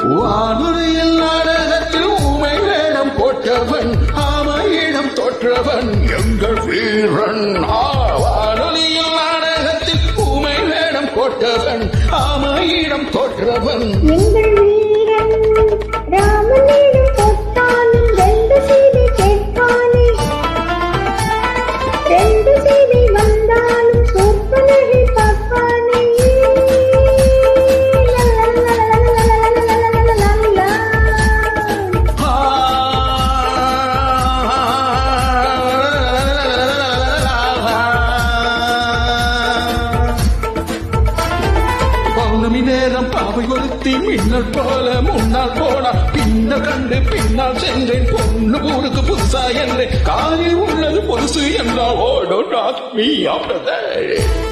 வானொலியில் நாடகத்தில் ஊமை வேடம் போட்டவன் ஆமையிடம் தோற்றவன் எங்கள் வீரன். வானொலியில் நாடகத்தில் ஊமை வேடம் போட்டவன் ஆமையிடம் தோற்றவன் எங்கள் வீரன். ராமனிடம் தொட்டாலும் ரெண்டு செய்தி கேட்பானே, ரெண்டு செய்தி வந்தாலும் சொற்பனகை பார்ப்பானே. பௌர்ணமி நேரம் பாவை ஒருத்தி மின்னல் போல முன்னால் போனா பின்ன கண்டு பின்னால் சென்றேன். பொண்ணு ஊருக்கு புதுசா என்றேன். காலில் உள்ளது பொருசு என்றால் ஓடோ நாட் மீ ஆஃப்டர் தட்.